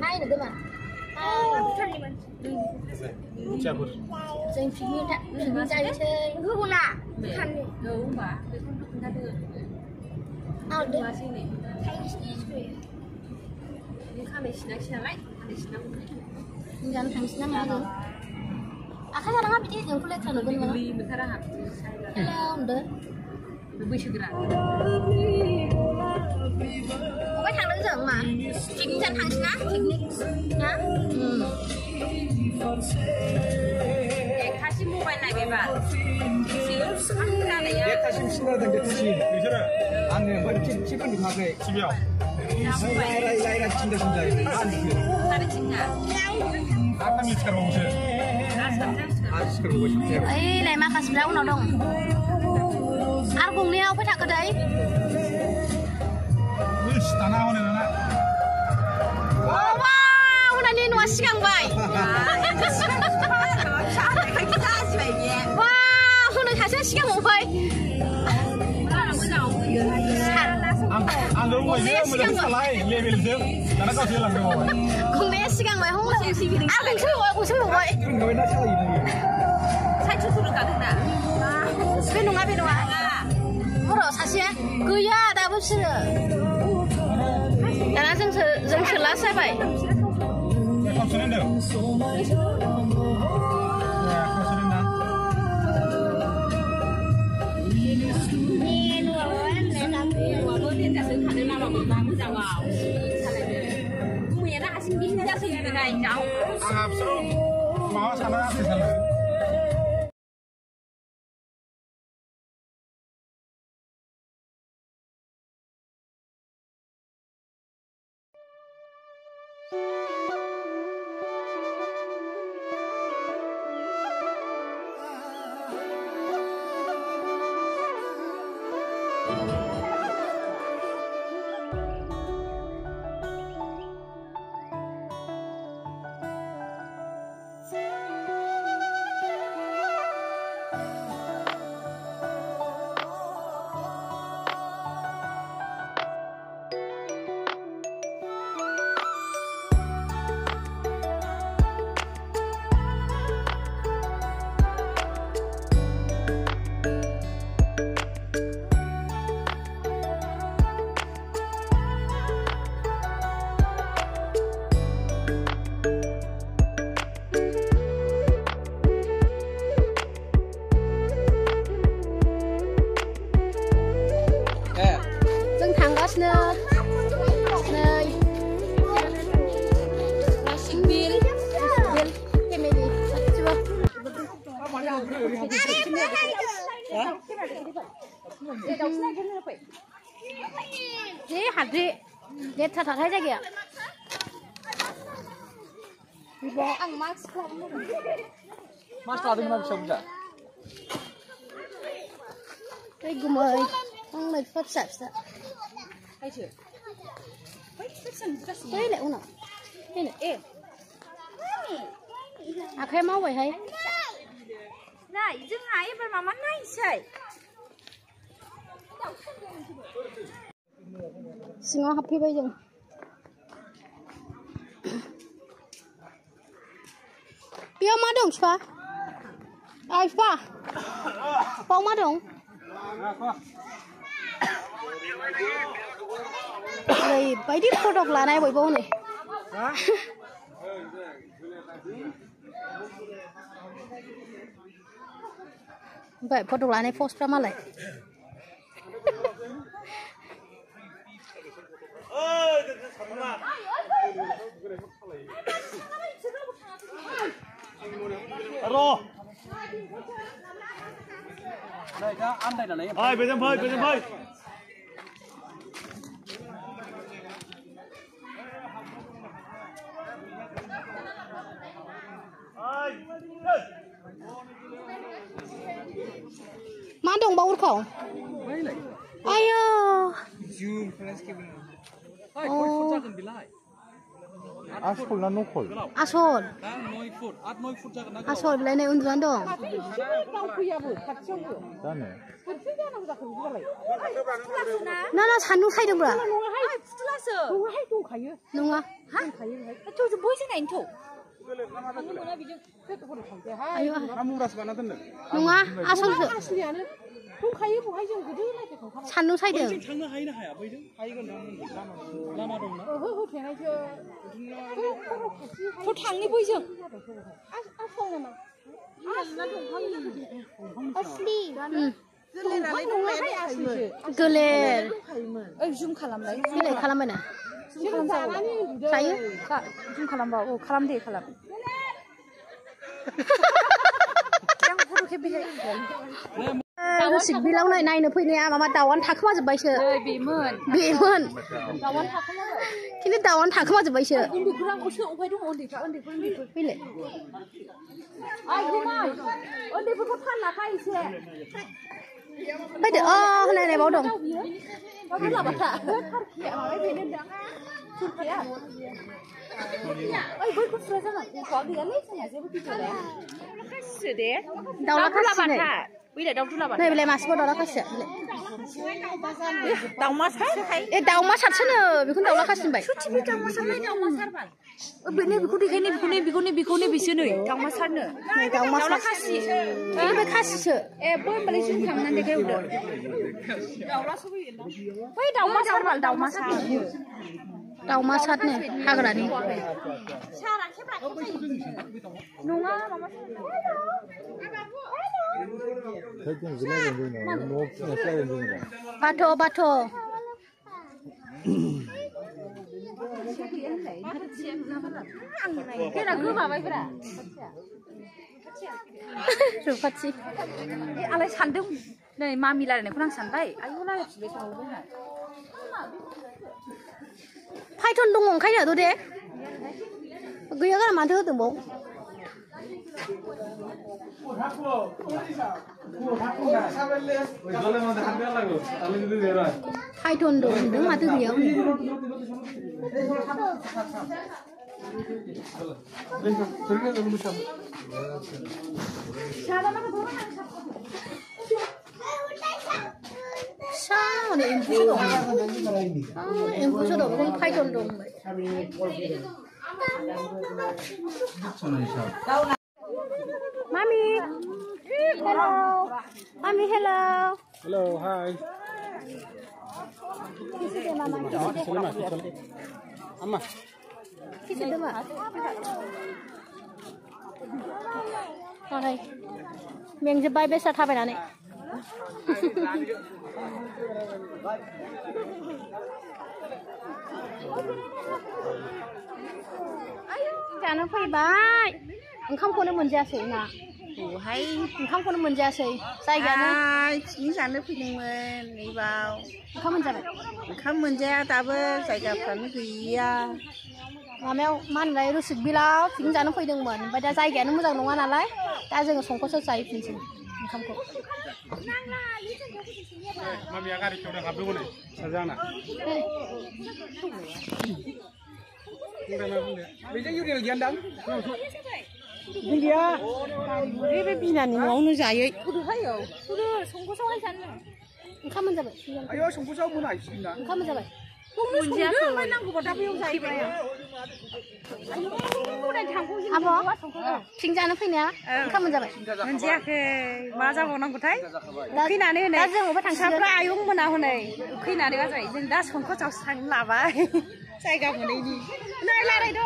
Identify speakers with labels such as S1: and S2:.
S1: Hai nữa cơ mà.
S2: Cabut.
S1: Dành phí nguyên ạ, mình ra đi chơi. Hương không ạ? Khăn đi.
S3: Đâu mà, tôi không ra được.
S1: Được.
S3: Nhưng khăn này xin lại, khăn này xin lại.
S1: Jangan tangis nama. Akan orang apa sih yang kulit kalau gini mana?
S3: Beli bentar ah.
S1: Hello, udah.
S3: Lebih segera.
S1: Có thằng đứng giận mà. Chính chân thằng snap, chính hả?
S3: 다시 뭐가 있나 봐봐. 지금 한국에 야.
S2: 다시 신나던 게 다시 이제는 안 돼. 뭐 집은 가게 집이야. 라이라 진짜 진짜 안 돼.
S3: 다른 친구.
S2: 아까미처럼 오지. 아저씨 그런 거 싶대요.
S1: Ấy này mà kasih bilang nó dong. Ar cùng nhau với thằng cái đấy.
S2: 으이씨 다 나오네 나.
S1: Wow, hôm nay nuôi sigang bay. Wow, hôm nay khai sigang một bay.
S2: 안 너무 이러면 살아요. 레벨들. 나랑 같이 하려고 해.
S1: Cùng này sigang bay không? Cùng chơi vậy.
S2: 그런 거왜 나 차가 있는 거야?
S3: 산초수를 가든가.
S1: bên đúng à? Có đồ sao xí? Cứ ya, ta bớt xí rồi. Đã là dân sự lá sai vậy.
S2: không 쓰는 데요. không 쓰는 나.
S3: Bữa tiên giả sử khả năng nào mà mình bán bây giờ vào. Mùi ra xin biết giả sử như này cháu.
S2: 앞서로 마와 사나 세상을.
S1: Dễ hạt dị, dễ thật thấy ra kìa. Bò ăn mask không?
S2: 마스터 아들만 쳐보자.
S1: Đây cùng ơi, ăn mệt phát sạch sợ.
S3: Hay chưa?
S1: Đây lại nào? Đây này, ê. À khai máu vậy hay?
S3: Này, dưng hái bên mà mắt này chạy.
S1: Xin ngon happy bây giờ. Biar má dong chua. Ai pa? Pau má dong. Đây, bảy đi photo là này buổi bố này. Vậy photo là này post ra mà lại.
S2: Alo. Đây ra ăn đây là lấy. Ơi, bây giờ phơi.
S1: Má đồng bầu khẩu. Ai ơ.
S2: Zoom flash keeping.
S1: Oh.
S2: आसल ना नखल
S1: आसल
S2: 9 foot 8-9 foot जागोन ना
S1: आसल बेलाय नै उन्दुनानै दं
S2: जानो
S1: ना सान्दुं सायदोंब्रा
S3: फुथुलासो
S1: नङा
S3: थ' बयजों नायनोथ'
S1: आयु
S2: मुरास बाना दोनदों
S1: नङा आसलसो
S3: दंखायो बहाय जों गोदो
S1: सान्दुं सायदों
S2: थांनो हायो ना हाया बैजों हायगोन लामा दं ना
S3: ओहो होथेनायसो थ' थांनि बयजों आसल नामा
S1: असलि गोलेर
S3: ओइ जुम खालामलाय
S1: बिलाइ खालामबाय ना जायो
S3: जुम खालामबा औ खालाम दे खालाम
S1: रुसिक बिलाव नायनो फैनाया माबा दाउआनो थाखोमाजोब्बायसो
S3: बेमोन दाउआनो थाखोमाबाय
S1: खिन्थु दाउआनो थाखोमाजोब्बायसो
S3: उन्दैफोरा अबहाय दङ उन्दैफोर
S1: फैलाय
S3: उन्दैफोरखौ फानलाखा एसे
S1: फैदो होननाय बाव दं दाउला खासि नै बेलाय मासेबाव दाउला खासिया दाउमा सारसोनो बेखौनो दाउला खासि होनबाय
S3: बेखौनो बिसो नै दाउमा सारनो
S1: दाउला खासि बे खासिसो
S3: होमबालाय जुम खालामनानै देखायहरदो बै दाउमा सारबाल दाउमा सार
S1: दाउमा सारनो हाग्रानि
S3: नङा
S1: बाथ' बाथ' रुफाथि
S3: आलाय सानदों नै मामि रायलायनायखौ आं सानबाय आयौ रायलायफिनबाय थाबावबाय
S1: फाइथन दङ ओंखायनो दे गैया गारा माथो होदों बाव फाइथन दं होनदों माथो गैया एम्फौसो दं बेखौनो फाइथन दं Mommy. Hello. Mommy, hello.
S2: Hello, hi.
S1: Kiss it, Mama. Kiss it.
S2: Amma.
S1: Kiss it, Mama. Okay. Miệngจะไปเบสท่าไปไหนเนี่ยजानो फैबाय ओंखामखौनो मोनजायासै ना
S3: बहाय
S1: ओंखामखौनो मोनजायासै जायगायानो
S3: पिकनिक जानो फैदोंमोन नैबाव
S1: ओंखाम मोनजाबाय
S3: ओंखाम मोनजाया दाबो जायगाफ्रानो गैया
S1: माबायाव मा होनलाय रुसिक बिलाव पिकनिक जानो फैदोंमोन ओमफ्राय दा जायगायानो मोजां नङा नालाय दा जोङो संखसो जाहैफिनसै ओंखामखौ
S2: मामिया गारि खेवना हाबदोंमोन साजाना बेजों इउरिनेल गैया दां गैया बे बिनानि न'आवनो जायै
S3: संखसावहाय जानो
S1: ओंखाम मोनजाबाय
S2: आयौ संखसाव मोनाहैसिगोन ना
S1: ओंखाम मोनजाबाय
S3: मोनजायाखै नांगौबा दा बेयाव जाहैबाय
S1: आब' पिकनिक जानो फैनाया ओंखाम मोनजाबाय
S3: मोनजायाखै मा जाबावनांगौथाय फैनानै हनै फिसाफ्रा आयं मोना हनै फैनानै मा जायो जों दा संखसावसो थांनो लाबाय जायगा मोनैनि नै रायलायद'